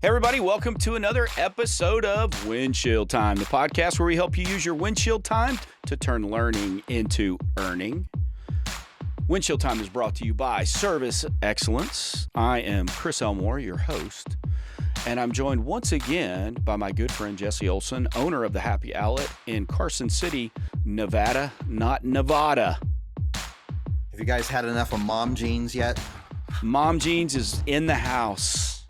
Hey everybody, welcome to another episode of Windshield Time, the podcast where we help you use your windshield time to turn learning into earning. Windshield Time is brought to you by Service Excellence. I am Chris Elmore, your host, and I'm joined once again by my good friend Jesse Olson, owner of the Happy Outlet in Carson City, Nevada, not Nevada. Have you guys had enough of mom jeans yet? Mom Jeans is in the house.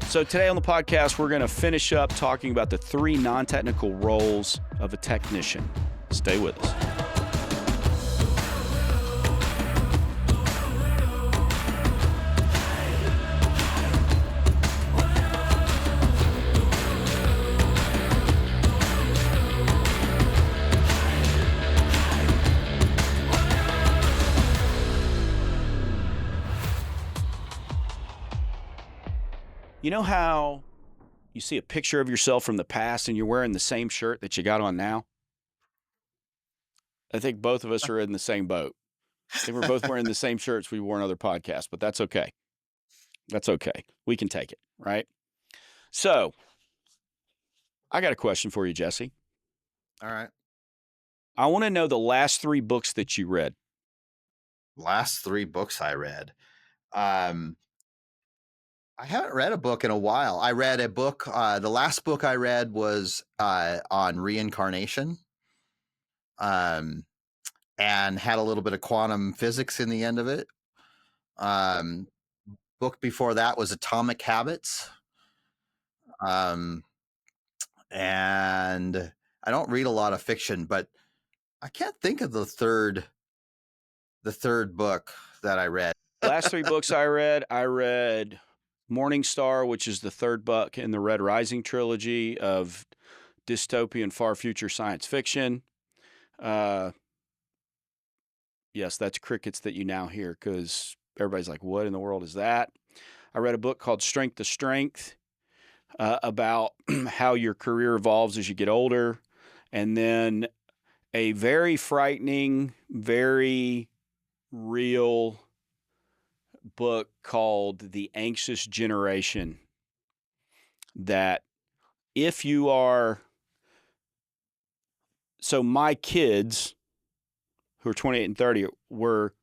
So today on the podcast, we're going to finish up talking about the three non-technical roles of a technician. Stay with us. You know how you see a picture of yourself from the past and you're wearing the same shirt that you got on now? I think both of us are in the same boat. I think we're both wearing the same shirts we wore on other podcasts, but that's okay. That's okay. We can take it, right? So, I got a question for you, Jesse. All right. I want to know the last three books that you read. Last three books I read. I haven't read a book in a while. I read a book. The last book I read was on reincarnation, and had a little bit of quantum physics in the end of it. Book before that was Atomic Habits. And I don't read a lot of fiction, but I can't think of the third book that I read. Last three books I read Morning Star, which is the third book in the Red Rising trilogy of dystopian far future science fiction. Yes, that's crickets that you now hear because everybody's like, what in the world is that? I read a book called Strength to Strength about how your career evolves as you get older. And then a very frightening, very real book called The Anxious Generation, that if you are, so my kids who are 28 and 30 were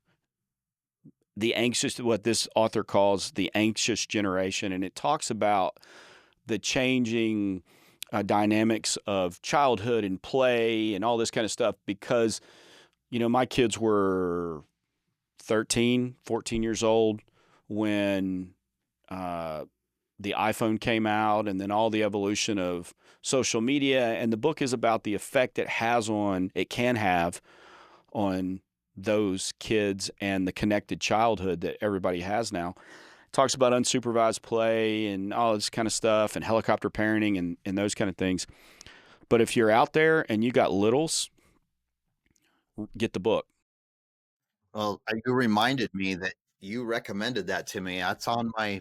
the anxious, what this author calls the anxious generation. And it talks about the changing dynamics of childhood and play and all this kind of stuff because, you know, my kids were 13, 14 years old when the iPhone came out and then all the evolution of social media. And the book is about the effect it can have on those kids and the connected childhood that everybody has now. It talks about unsupervised play and all this kind of stuff and helicopter parenting and those kind of things. But if you're out there and you got littles, get the book. Well, you reminded me that you recommended that to me. That's on my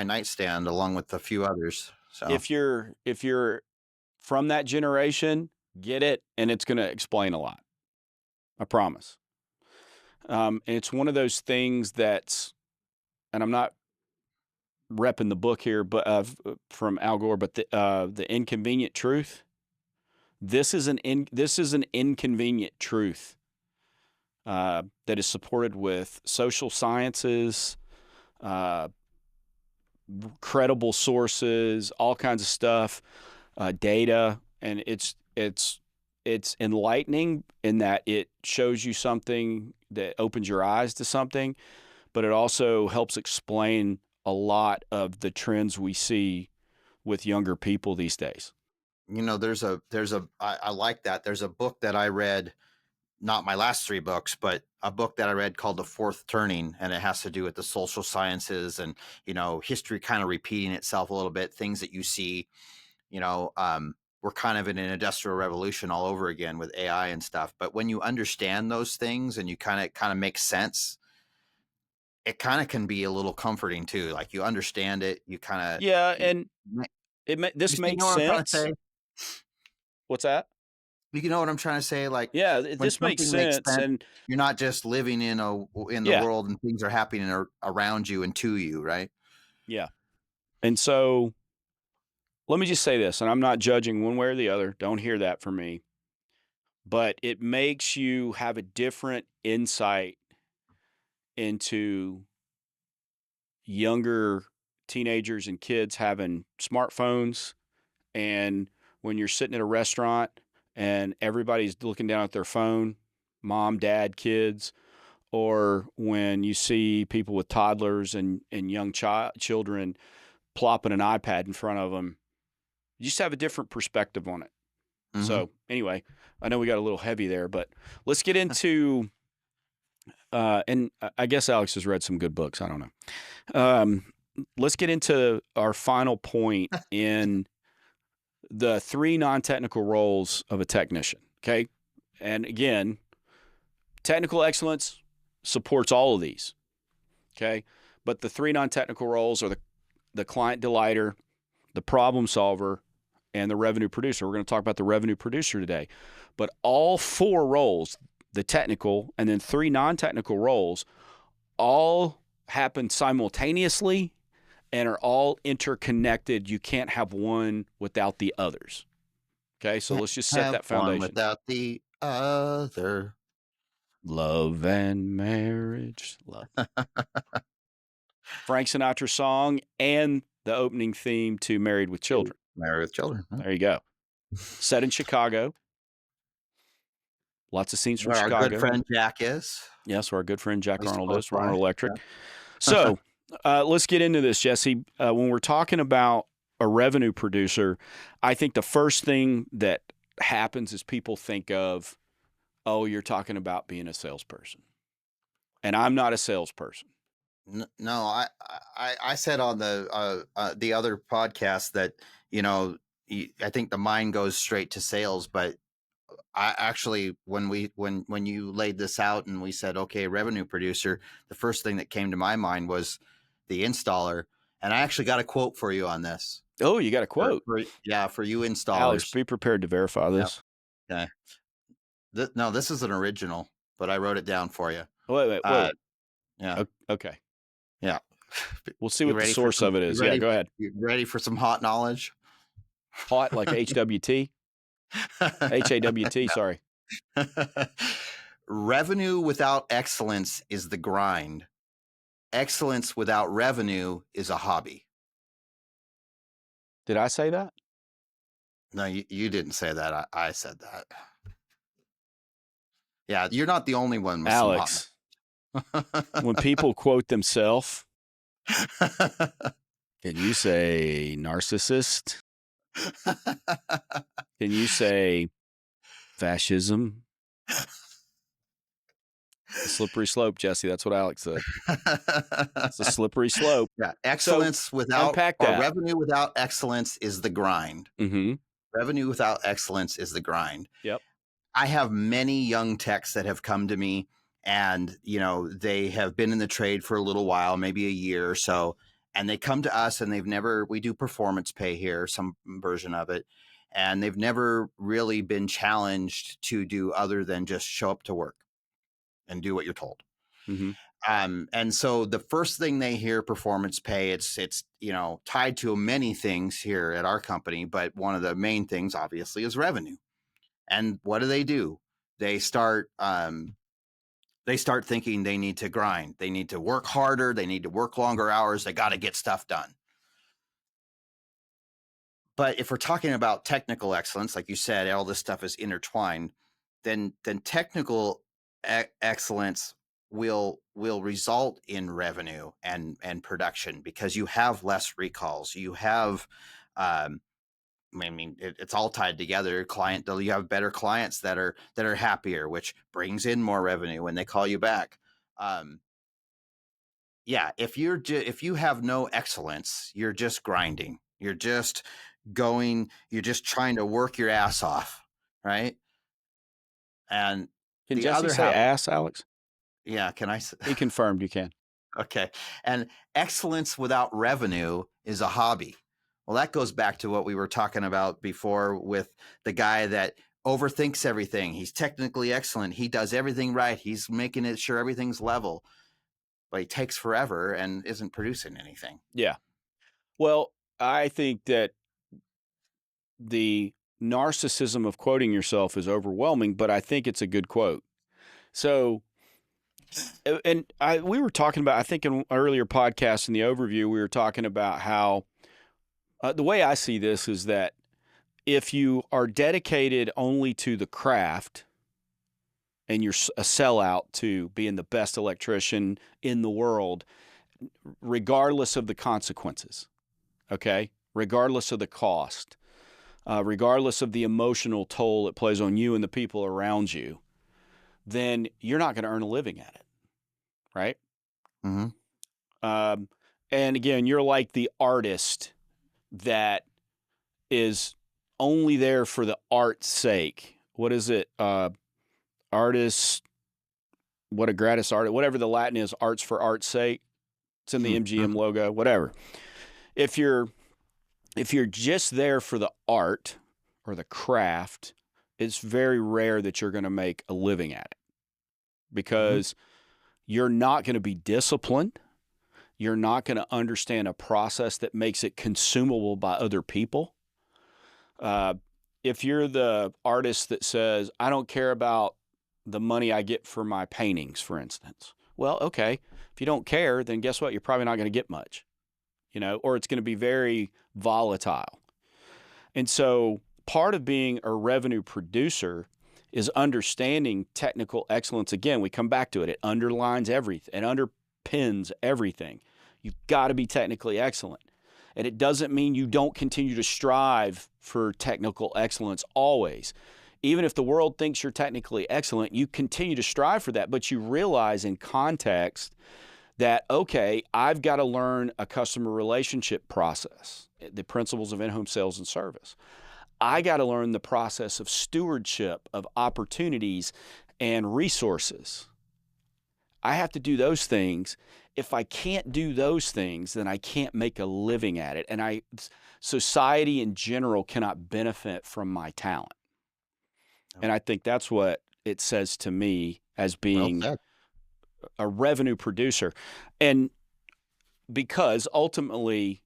nightstand along with a few others. So if you're from that generation, get it, and it's going to explain a lot. I promise. And it's one of those things that's, and I'm not repping the book here, but from Al Gore, but the inconvenient truth. This is an inconvenient truth. That is supported with social sciences, credible sources, all kinds of stuff, data, and it's enlightening in that it shows you something that opens your eyes to something, but it also helps explain a lot of the trends we see with younger people these days. You know, I like that. There's a book that I read. Not my last three books, but a book that I read called The Fourth Turning, and it has to do with the social sciences and, you know, history kind of repeating itself a little bit, things that you see, you know, we're kind of in an industrial revolution all over again with AI and stuff. But when you understand those things and you kind of make sense, it kind of can be a little comforting too. Like you understand it, you kind of. Yeah. And this makes sense. What's that? You know what I'm trying to say? Like, yeah, this makes sense. And you're not just living in the world and things are happening around you and to you, right? Yeah. And so let me just say this, and I'm not judging one way or the other. Don't hear that from me. But it makes you have a different insight into younger teenagers and kids having smartphones. And when you're sitting at a restaurant and everybody's looking down at their phone, mom, dad, kids, or when you see people with toddlers and young children plopping an iPad in front of them, you just have a different perspective on it. Mm-hmm. So anyway, I know we got a little heavy there, but let's get into, and I guess Alex has read some good books. I don't know. Let's get into our final point in the 3 non-technical roles of a technician. Okay. And again, technical excellence supports all of these. Okay. But the 3 non-technical roles are the client delighter, the problem solver, and the revenue producer. We're going to talk about the revenue producer today. But all 4 roles, the technical and then 3 non-technical roles, all happen simultaneously and are all interconnected. You can't have one without the others. Okay, so let's just set that foundation. One without the other. Love and marriage. Love. Frank Sinatra song and the opening theme to Married with Children. Married with Children. Huh? There you go. Set in Chicago. Lots of scenes from Where Chicago. our good friend Jack is. Yes, where our good friend Jack Arnold is, by. Arnold Electric. Yeah. So let's get into this, Jesse. When we're talking about a revenue producer, I think the first thing that happens is people think of, oh, you're talking about being a salesperson. And I'm not a salesperson. No, I said on the other podcast that, you know, I think the mind goes straight to sales, but I actually, when you laid this out and we said, okay, revenue producer, the first thing that came to my mind was the installer. And I actually got a quote for you on this. Oh, you got a quote? For you installers. Alex, be prepared to verify this. Yep. Okay. No, this is an original, but I wrote it down for you. Wait. Yeah. Okay. Yeah. We'll see what the source of it is. Yeah, go ahead. You ready for some hot knowledge? Hot like HWT? HAWT, sorry. Revenue without excellence is the grind. Excellence without revenue is a hobby. Did I say that? No, you didn't say that. I said that. Yeah, you're not the only one, Alex. When people quote themselves, can you say narcissist? Can you say fascism? Slippery slope, Jesse. That's what Alex said. It's a slippery slope. Yeah, excellence without revenue without excellence is the grind. Mm-hmm. Revenue without excellence is the grind. Yep. I have many young techs that have come to me, and they have been in the trade for a little while, maybe a year or so, and they come to us and we do performance pay here, some version of it, and they've never really been challenged to do other than just show up to work and do what you're told. Mm-hmm. And so the first thing they hear, performance pay, it's tied to many things here at our company, but one of the main things obviously is revenue. And what do? They start thinking they need to grind. They need to work harder. They need to work longer hours. They got to get stuff done. But if we're talking about technical excellence, like you said, all this stuff is intertwined, then technical excellence will result in revenue and production, because you have less recalls. You have, it's all tied together. You have better clients that are happier, which brings in more revenue when they call you back. If you have no excellence, you're just grinding. You're just trying to work your ass off, right? And can Jesse say ass, Alex? Yeah, can I? He confirmed you can. Okay. And excellence without revenue is a hobby. Well, that goes back to what we were talking about before with the guy that overthinks everything. He's technically excellent. He does everything right. He's making it sure everything's level, but he takes forever and isn't producing anything. Yeah. Well, I think that the narcissism of quoting yourself is overwhelming, but I think it's a good quote. So, we were talking about, I think in an earlier podcast in the overview, we were talking about how the way I see this is that if you are dedicated only to the craft and you're a sellout to being the best electrician in the world, regardless of the consequences, okay, regardless of the cost, regardless of the emotional toll it plays on you and the people around you, then you're not going to earn a living at it, right? Mm-hmm. And again, you're like the artist that is only there for the art's sake. What is it? Artist, what a gratis art, whatever the Latin is, arts for art's sake. It's in the MGM logo, whatever. If you're just there for the art or the craft, it's very rare that you're going to make a living at it because you're not going to be disciplined. You're not going to understand a process that makes it consumable by other people. If you're the artist that says, I don't care about the money I get for my paintings, for instance. Well, okay. If you don't care, then guess what? You're probably not going to get much, or it's going to be very volatile. And so part of being a revenue producer is understanding technical excellence. Again, we come back to it. It underlines everything. It underpins everything. You've got to be technically excellent. And it doesn't mean you don't continue to strive for technical excellence always. Even if the world thinks you're technically excellent, you continue to strive for that, but you realize in context that, okay, I've got to learn a customer relationship process, the principles of in-home sales and service. I got to learn the process of stewardship of opportunities and resources. I have to do those things. If I can't do those things, then I can't make a living at it. And society in general cannot benefit from my talent. And I think that's what it says to me as being a revenue producer. And because ultimately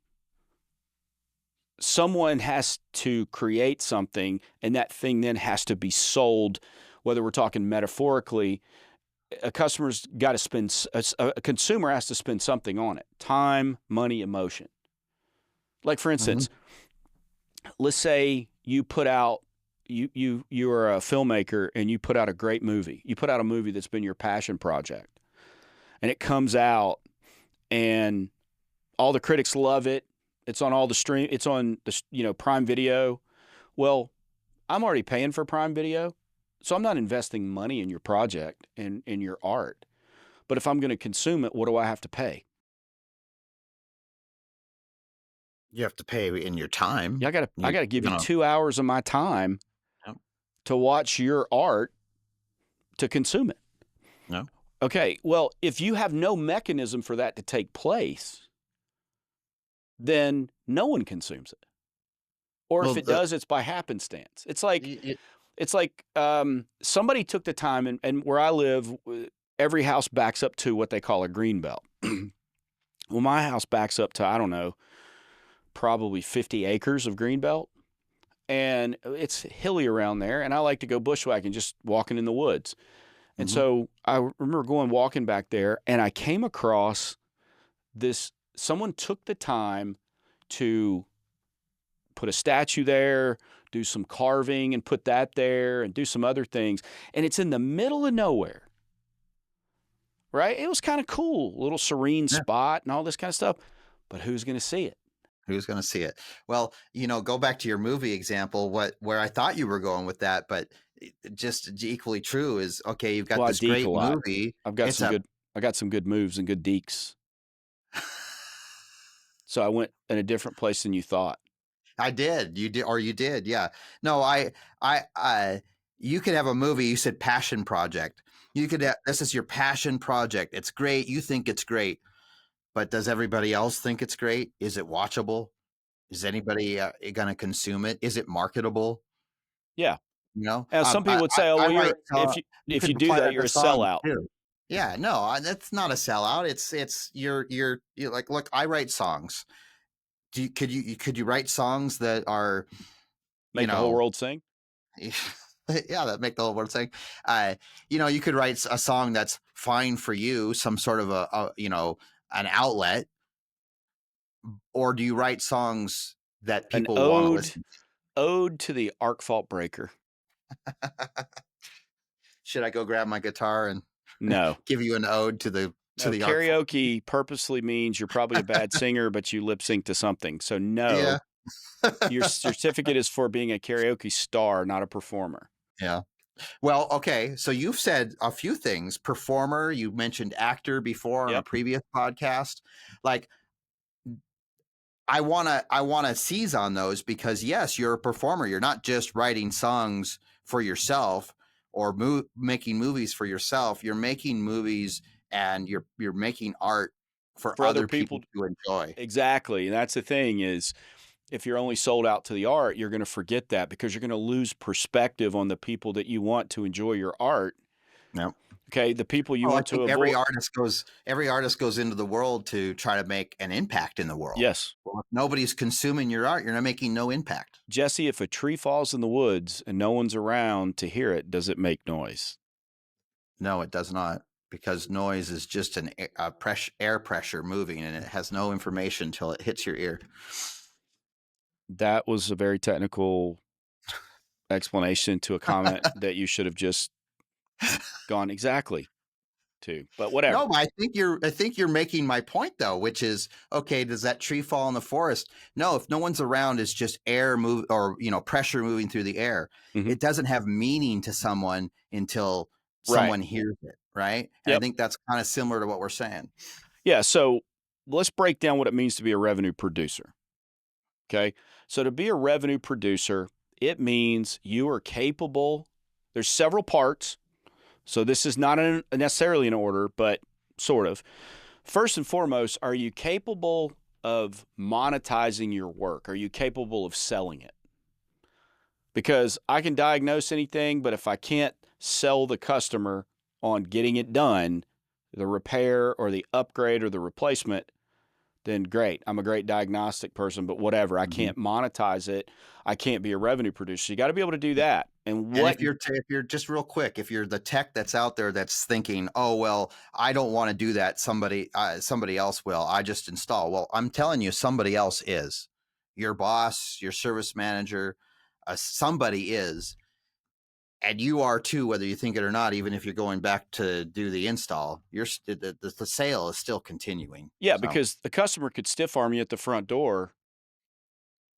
someone has to create something and that thing then has to be sold, whether we're talking metaphorically, a customer's got to spend, a consumer has to spend something on it: time, money, emotion. Like for instance, let's say you put out, you are a filmmaker and you put out a great movie. You put out a movie that's been your passion project, and it comes out, and all the critics love it. It's on all the stream. It's on the Prime Video. Well, I'm already paying for Prime Video, so I'm not investing money in your project and in your art. But if I'm going to consume it, what do I have to pay? You have to pay in your time. Yeah, I got to give you 2 hours of my time to watch your art, to consume it. No. Okay, well, if you have no mechanism for that to take place, then no one consumes it. Or if it does, it's by happenstance. It's like somebody took the time, and where I live, every house backs up to what they call a green belt. Well, my house backs up to, I don't know, probably 50 acres of green belt. And it's hilly around there, and I like to go bushwhacking, just walking in the woods. And so I remember walking back there, and I came across someone took the time to put a statue there, do some carving and put that there, and do some other things. And it's in the middle of nowhere, right? It was kind of cool, little serene spot and all this kind of stuff. But who's going to see it? Who's going to see it? Well, go back to your movie example, where I thought you were going with that, but just equally true is, okay, you've got this great movie. I got some good moves and good deeks. So I went in a different place than you thought. I did. You did. Yeah. No, you could have a movie. You said passion project. You could have, this is your passion project. It's great. You think it's great. But does everybody else think it's great? Is it watchable? Is anybody going to consume it? Is it marketable? Yeah. Some people would say, "Oh, well, if you do that, you're a sellout." Too. Yeah, no, that's not a sellout. It's you're like, look, I write songs. could you write songs that are, you Make the whole know, world sing. yeah, that make the whole world sing. Uh, you could write a song that's fine for you, some sort of an outlet, or do you write songs that An people want to ode listen ode to the arc fault breaker. to? Should I go grab my guitar and No. give you an ode to the No, arc? karaoke purposely means you're probably a bad singer, but you lip sync to something. So Yeah. no, your certificate is for being a karaoke star, not a performer. Yeah. Well, okay. So you've said a few things. Performer, you mentioned actor before on a Yep. previous podcast. Like, I wanna seize on those because yes, you're a performer. You're not just writing songs for yourself or making movies for yourself. You're making movies and you're making art for For other other people people. to enjoy. Exactly. And that's the thing is if you're only sold out to the art, you're going to forget that because you're going to lose perspective on the people that you want to enjoy your art. No. Okay. The people you Well, I want to think avoid. every artist goes into the world to try to make an impact in the world. Yes. Well, if nobody's consuming your art, you're not making no impact. Jesse, if a tree falls in the woods and no one's around to hear it, does it make noise? No, it does not, because noise is just air pressure moving, and it has no information till it hits your ear. That was a very technical explanation to a comment that you should have just gone exactly to, but whatever. No, but I think you're making my point though, which is, okay, does that tree fall in the forest? No, if no one's around, it's just air move or pressure moving through the air. Mhm. It doesn't have meaning to someone until Right. someone hears it, right? And I Yep. think that's kind of similar to what we're saying. Yeah. So let's break down what it means to be a revenue producer. Okay. So to be a revenue producer, it means you are capable. There's several parts. So this is not necessarily in order, but sort of. First and foremost, are you capable of monetizing your work? Are you capable of selling it? Because I can diagnose anything, but if I can't sell the customer on getting it done, the repair or the upgrade or the replacement, then great. I'm a great diagnostic person, but whatever. I can't monetize it. I can't be a revenue producer. You got to be able to do that. And if you're just real quick, if you're the tech that's out there that's thinking, oh well, I don't want to do that. Somebody else will. I just install. Well, I'm telling you, somebody else is. Your boss, your service manager, somebody is, and you are too, whether you think it or not. Even if you're going back to do the install, the sale is still continuing. yeah, So, because the customer could stiff arm you at the front door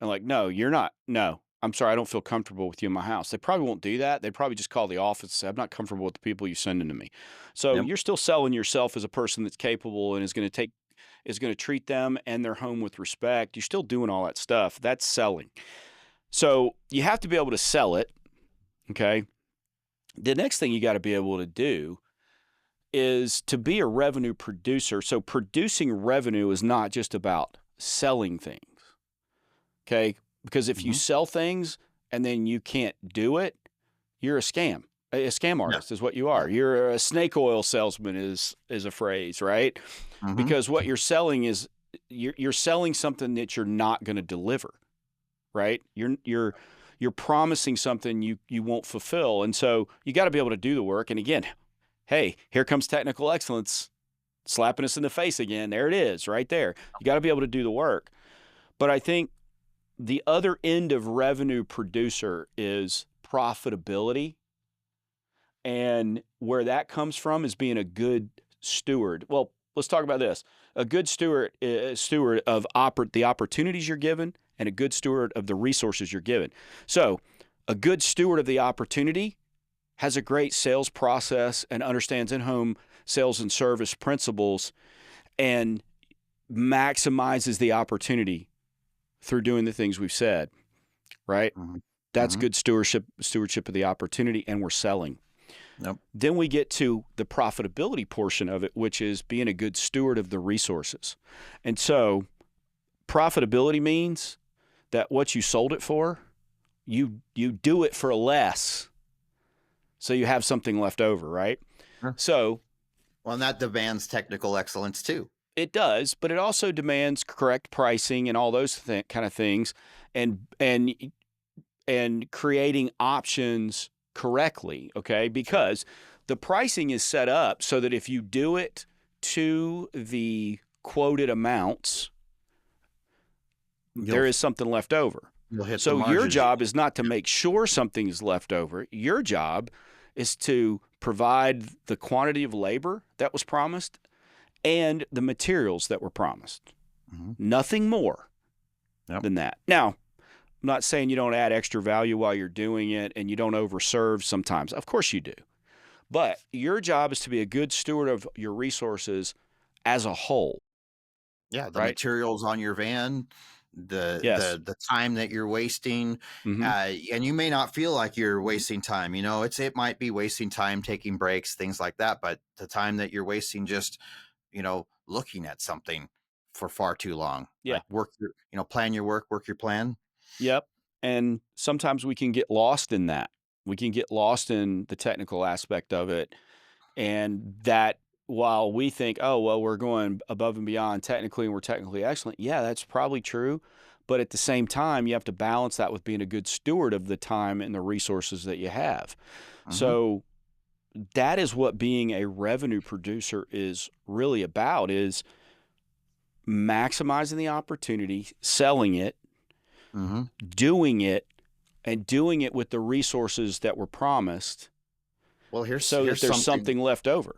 and like, no, you're not. No, I'm sorry. I don't feel comfortable with you in my house. They probably won't do that. They'd probably just call the office and say, I'm not comfortable with the people you're sending to me. So Yep. you're still selling yourself as a person that's capable and is going to treat them and their home with respect. You're still doing all that stuff. That's selling. So you have to be able to sell it. Okay. The next thing you got to be able to do is to be a revenue producer. So producing revenue is not just about selling things. Okay. Because if you sell things and then you can't do it, you're a scam. A scam artist is what you are. You're a snake oil salesman is a phrase, right? Because what you're selling is you're selling something that you're not going to deliver, right? You're promising something you won't fulfill. And so you got to be able to do the work. And again, hey, here comes technical excellence slapping us in the face again. There it is right there. You got to be able to do the work. But I think the other end of revenue producer is profitability. And where that comes from is being a good steward. Well, let's talk about this. A good steward of the opportunities you're given and a good steward of the resources you're given. So a good steward of the opportunity has a great sales process and understands in-home sales and service principles and maximizes the opportunity through doing the things we've said, right? That's good stewardship of the opportunity, and we're selling. Nope. Then we get to the profitability portion of it, which is being a good steward of the resources. And so profitability means that what you sold it for, you do it for less. So you have something left over, right? Sure. So, well, and that demands technical excellence too. It does, but it also demands correct pricing and all those kind of things, and creating options correctly. Okay, Sure. because the pricing is set up so that if you do it to the quoted amounts, You'll there is something left over. you'll hit the So your margins. job is not to make sure something is left over. Your job is to provide the quantity of labor that was promised and the materials that were promised. Mm-hmm. Nothing more Yep. than that. Now, I'm not saying you don't add extra value while you're doing it and you don't overserve sometimes. Of course you do. But your job is to be a good steward of your resources as a whole, Yeah, the right? materials on your van, Yes. the time that you're wasting, Mm-hmm. and you may not feel like you're wasting time. It might be wasting time taking breaks, things like that. But the time that you're wasting just looking at something for far too long, Yeah. like plan your work, work your plan. Yep. And sometimes we can get lost in that. We can get lost in the technical aspect of it. And that while we think, oh, well, we're going above and beyond technically and we're technically excellent. Yeah, that's probably true. But at the same time, you have to balance that with being a good steward of the time and the resources that you have. Hmm. So that is what being a revenue producer is really about, is maximizing the opportunity, selling it, Hmm. doing it, and doing it with the resources that were promised Well, so that there's something left over.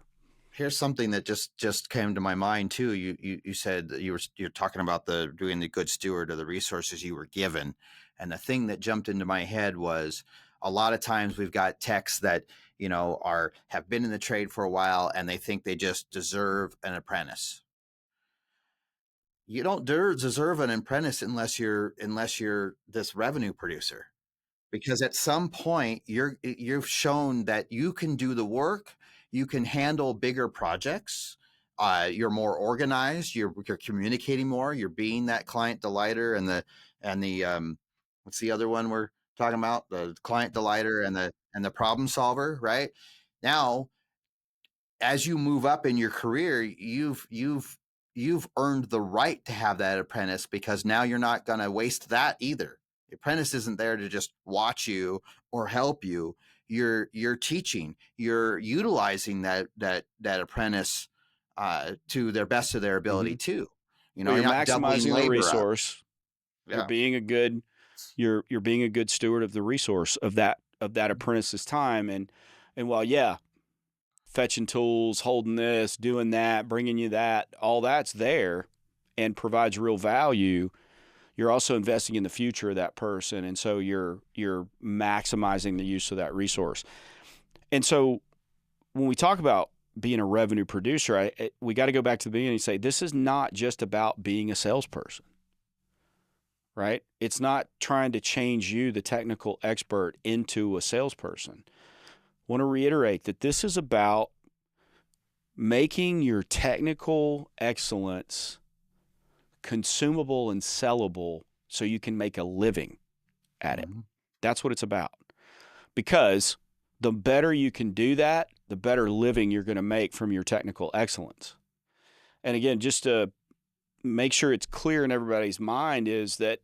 here's something that just came to my mind too. You said that you're talking about doing the good steward of the resources you were given, and the thing that jumped into my head was a lot of times we've got techs that have been in the trade for a while and they think they just deserve an apprentice. You don't deserve an apprentice unless you're this revenue producer, because at some point you've shown that you can do the work, you can handle bigger projects, you're more organized, you're communicating more, you're being that client delighter and the what's the other one we're talking about, the client delighter and the problem solver, right? Now as you move up in your career, you've earned the right to have that apprentice, because now you're not going to waste that either. The apprentice isn't there to just watch you or help you. You're teaching, you're utilizing that apprentice to their best of their ability Mhm. too. Well, You're you're not doubling maximizing the labor up. resource. You're Yeah. being a good you're being a good steward of the resource of that apprentice's time. And while, yeah, fetching tools, holding this, doing that, bringing you that, all that's there and provides real value, you're also investing in the future of that person, and so you're maximizing the use of that resource. And so when we talk about being a revenue producer, we got to go back to the beginning and say this is not just about being a salesperson, right? It's not trying to change you, the technical expert, into a salesperson. I want to reiterate that this is about making your technical excellence consumable and sellable so you can make a living at it. Mhm. That's what it's about. Because the better you can do that, the better living you're going to make from your technical excellence. And again, just to make sure it's clear in everybody's mind, is that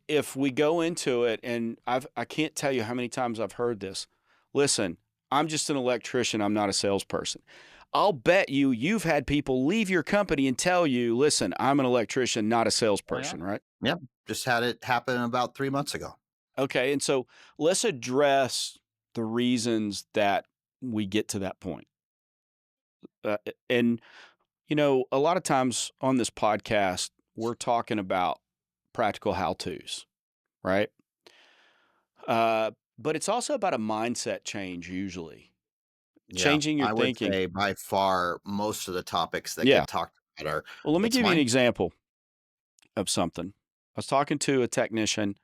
if we go into it, and I can't tell you how many times I've heard this. Listen, I'm just an electrician. I'm not a salesperson. I'll bet you've had people leave your company and tell you, listen, I'm an electrician, not a Oh yeah. salesperson, right? Yep. Just had it happen about 3 months ago. Okay. And so let's address the reasons that we get to that point. And, a lot of times on this podcast, we're talking about practical how to's, right? But it's also about a mindset change, usually Yeah, changing your I would thinking. say by far most of the topics that Yeah. get talked about are Well, let me it's give you an mine. example of something. I was talking to a technician.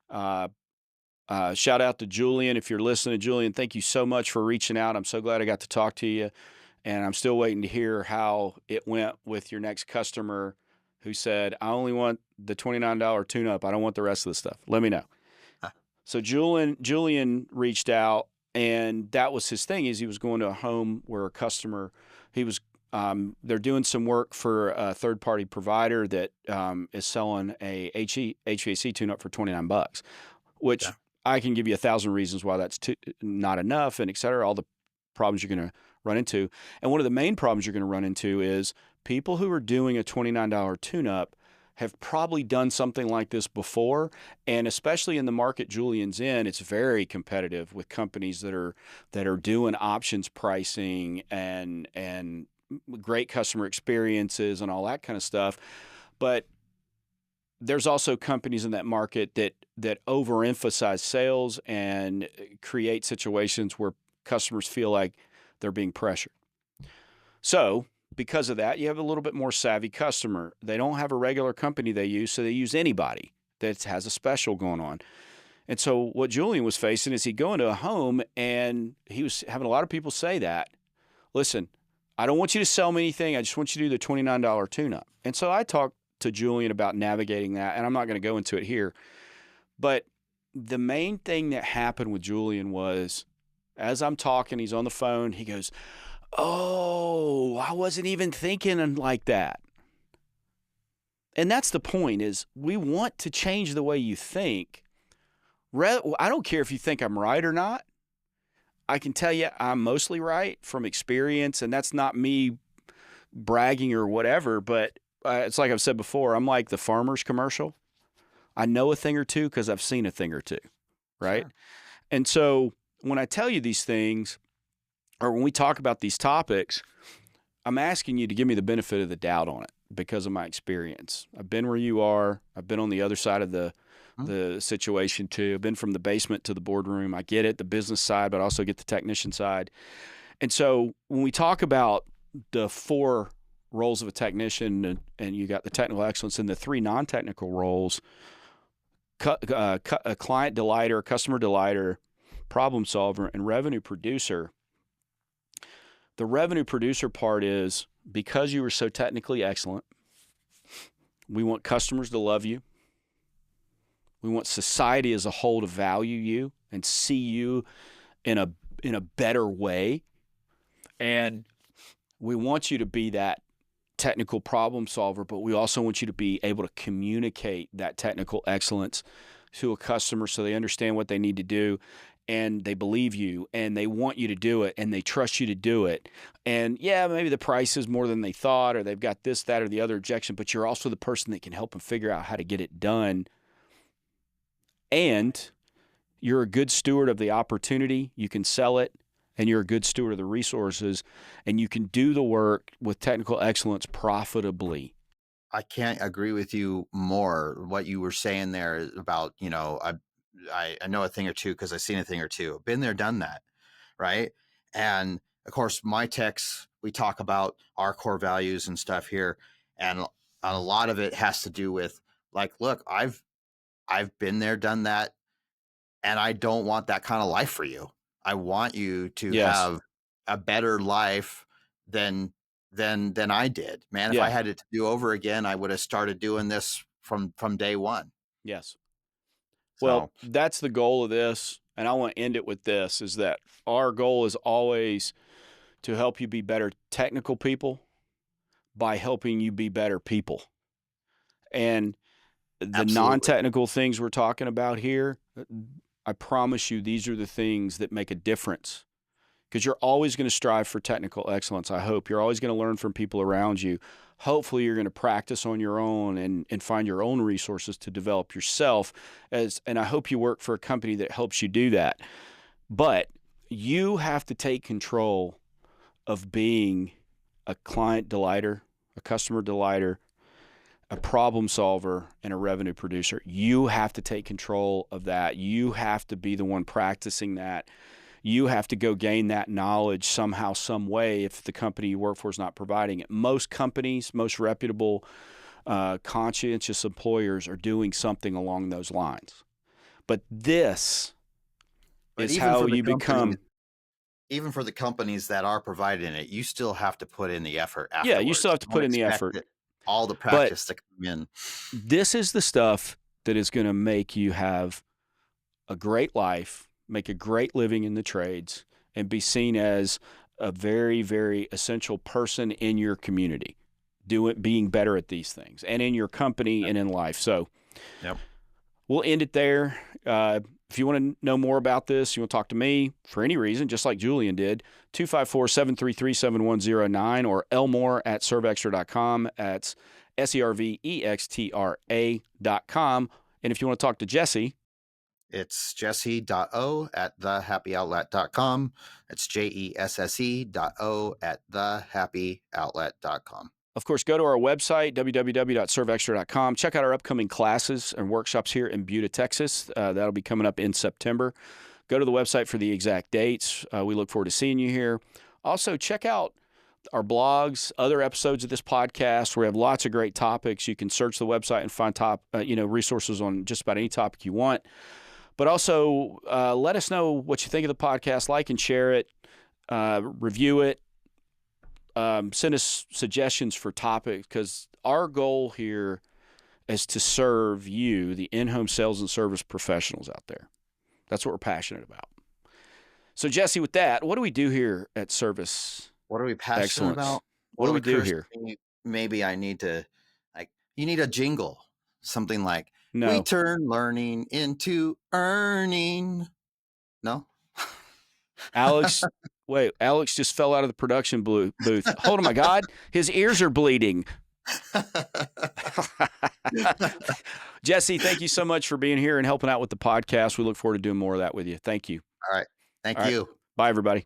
Uh, Shout out to Julian. If you're listening, Julian, thank you so much for reaching out. I'm so glad I got to talk to you. And I'm still waiting to hear how it went with your next customer who said, I only want the $29 tune up. I don't want the rest of the stuff. Let me know. Huh. So Julian reached out, and that was his thing, is he was going to a home where a customer, he was They're doing some work for a third-party provider that is selling a HVAC tune-up for $29, which Okay. I can give you 1,000 reasons why that's not enough, and et cetera, all the problems you're going to run into. And one of the main problems you're going to run into is people who are doing a $29 tune-up have probably done something like this before, and especially in the market Julian's in, it's very competitive with companies that are doing options pricing and great customer experiences and all that kind of stuff. But there's also companies in that market that overemphasize sales and create situations where customers feel like they're being pressured. So because of that, you have a little bit more savvy customer. They don't have a regular company they use, so they use anybody that has a special going on. And so what Julian was facing is he'd go into a home and he was having a lot of people say that, listen, I don't want you to sell me anything. I just want you to do the $29 tune-up. And so I talked to Julian about navigating that, and I'm not going to go into it here. But the main thing that happened with Julian was, as I'm talking, he's on the phone, he goes, oh, I wasn't even thinking like that. And that's the point, is we want to change the way you think. I don't care if you think I'm right or not. I can tell you I'm mostly right from experience, and that's not me bragging or whatever, but it's like I've said before, I'm like the Farmers commercial. I know a thing or two because I've seen a thing or two, right? Sure. And so when I tell you these things, or when we talk about these topics, I'm asking you to give me the benefit of the doubt on it because of my experience. I've been where you are. I've been on the other side of the situation too. I've been from the basement to the boardroom. I get it, the business side, but I also get the technician side. And so when we talk about the 4 roles of a technician, and you got the technical excellence and the 3 non-technical roles, a client delighter, customer delighter, problem solver, and revenue producer. The revenue producer part is, because you are so technically excellent, we want customers to love you. We want society as a whole to value you and see you in a better way. And we want you to be that technical problem solver, but we also want you to be able to communicate that technical excellence to a customer so they understand what they need to do, and they believe you, and they want you to do it, and they trust you to do it. And yeah, maybe the price is more than they thought, or they've got this, that, or the other objection, but you're also the person that can help them figure out how to get it done. And you're a good steward of the opportunity. You can sell it, and you're a good steward of the resources, and you can do the work with technical excellence profitably. I can't agree with you more. What you were saying there is about, I know a thing or two because I've seen a thing or two. Been there, done that, right? And of course, my techs, we talk about our core values and stuff here, and a lot of it has to do with, like, look, I've been there, done that, and I don't want that kind of life for you. I want you to have a better life than I did. Man, if I had it to do over again, I would have started doing this from day one. Yes. So, well, that's the goal of this, and I want to end it with this, is that our goal is always to help you be better technical people by helping you be better people. And the absolutely. non-technical things we're talking about here, I promise you these are the things that make a difference, because you're always going to strive for technical excellence. I hope you're always going to learn from people around you. Hopefully you're going to practice on your own and find your own resources to develop yourself, and I hope you work for a company that helps you do that. But you have to take control of being a client delighter, a customer delighter, a problem solver, and a revenue producer. You have to take control of that. You have to be the one practicing that. You have to go gain that knowledge somehow, some way, if the company you work for is not providing it. Most companies, most reputable, conscientious employers are doing something along those lines. But this is how you become. Even for the companies that are providing it, you still have to put in the effort afterwards. Yeah, you still have to put in the effort. All the practice to come in. This is the stuff that is going to make you have a great life, make a great living in the trades, and be seen as a very, very essential person in your community, being better at these things, and in your company and in life. So Yep. we'll end it there. If you want to know more about this, you want to talk to me for any reason, just like Julian did, 254-733-7109 or elmore@servextra.com. That's SERVEXTRA.com. And if you want to talk to Jesse, it's jesse.o@thehappyoutlet.com. It's jesse.o@thehappyoutlet.com. of course, go to our website, www.servextra.com. Check out our upcoming classes and workshops here in Buda, Texas. That'll be coming up in September. Go to the website for the exact dates. We look forward to seeing you here. Also, check out our blogs, other episodes of this podcast. We have lots of great topics. You can search the website and find resources on just about any topic you want. But also, let us know what you think of the podcast. Like and share it. Review it. Send us suggestions for topics, because our goal here is to serve you, the in-home sales and service professionals out there. That's what we're passionate about. So, Jesse, with that, what do we do here at Service What are we passionate Excellence? about? What do we do occurs here? to me, maybe I need to, you need a jingle, something like, No. we turn learning into earning. No? Alex just fell out of the production booth. Hold on, my God. His ears are bleeding. Jesse, thank you so much for being here and helping out with the podcast. We look forward to doing more of that with you. Thank you. All right. Thank All right. you. Bye, everybody.